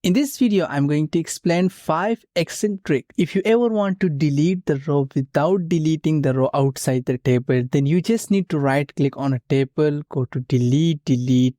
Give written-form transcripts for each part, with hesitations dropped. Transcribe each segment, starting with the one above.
In this video, I'm going to explain 5 Excel tricks. If you ever want to delete the row without deleting the row outside the table, then you just need to right click on a table, go to delete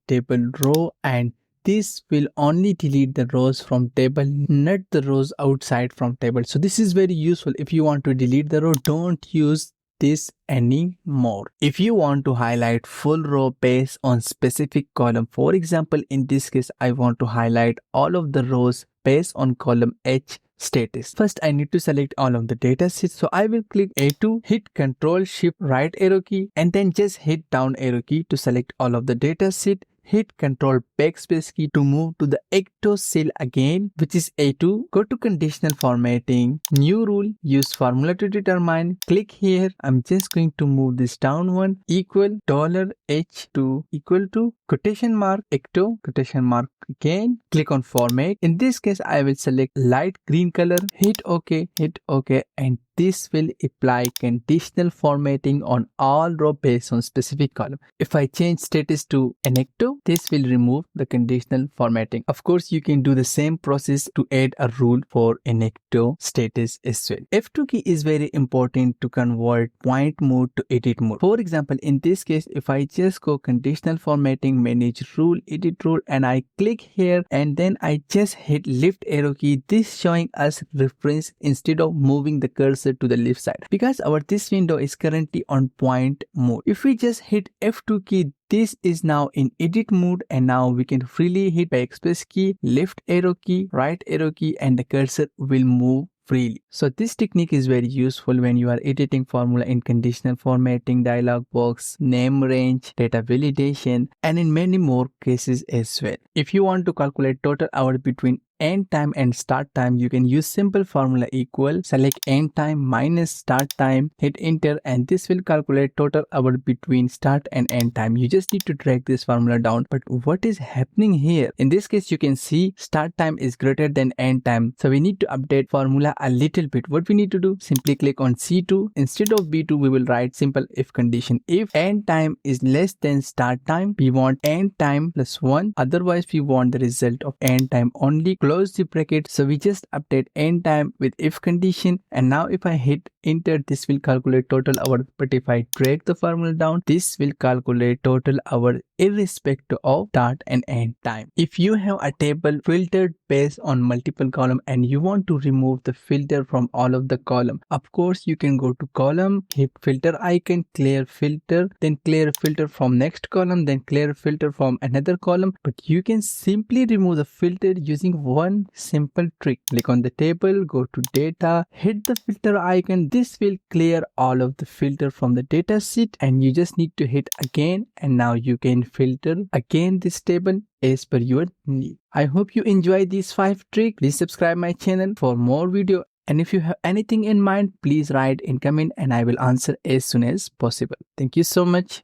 table row, and this will only delete the rows from table, not the rows outside from table. So this is very useful. If you want to delete the row, don't use this anymore. If you want to highlight full row based on specific column, for example, in this case, I want to highlight all of the rows based on column H status. First, I need to select all of the data sheets. So I will click A2, hit Control Shift right arrow key, and then just hit down arrow key to select all of the data sheet. Hit Control Backspace key to move to the Ecto cell again, which is A2. Go to Conditional Formatting, New Rule, use Formula to determine. Click here. I'm just going to move this down one. Equal $H2 equal to quotation mark Ecto, quotation mark again. Click on Format. In this case, I will select light green color. Hit OK, and this will apply conditional formatting on all row based on specific column. If I change status to an Ecto, this will remove the conditional formatting. Of course, you can do the same process to add a rule for an Ecto status as well. F2 key is very important to convert point mode to edit mode. For example, in this case, if I just go conditional formatting, manage rule, edit rule, and I click here and then I just hit left arrow key, this showing us reference instead of moving the cursor to the left side, because this window is currently on point mode. If we just hit F2 key, this is now in edit mode, and now we can freely hit backspace key, left arrow key, right arrow key, and the cursor will move freely. So this technique is very useful when you are editing formula in conditional formatting, dialog box, name range, data validation, and in many more cases as well. If you want to calculate total hour between end time and start time, you can use simple formula equal, select end time minus start time, hit enter, and this will calculate total hour between start and end time. You just need to drag this formula down. But what is happening here? In this case, you can see start time is greater than end time. So we need to update formula a little bit. What we need to do? Simply click on C2. Instead of B2, we will write simple if condition. If end time is less than start time, we want end time plus 1. Otherwise, we want the result of end time only. Close the bracket. So we just update end time with if condition, and now if I hit enter, this will calculate total hour. But if I drag the formula down, this will calculate total hour irrespective of start and end time. If you have a table filtered based on multiple column and you want to remove the filter from all of the column, of course you can go to column, hit filter icon, clear filter, then clear filter from next column, then clear filter from another column. But you can simply remove the filter using one simple trick. Click on the table, go to data, hit the filter icon. This will clear all of the filter from the data sheet, and you just need to hit again, and now you can filter again this table as per your need. I hope you enjoy these 5 tricks. Please subscribe my channel for more video, and if you have anything in mind, please write in comment and I will answer as soon as possible. Thank you so much.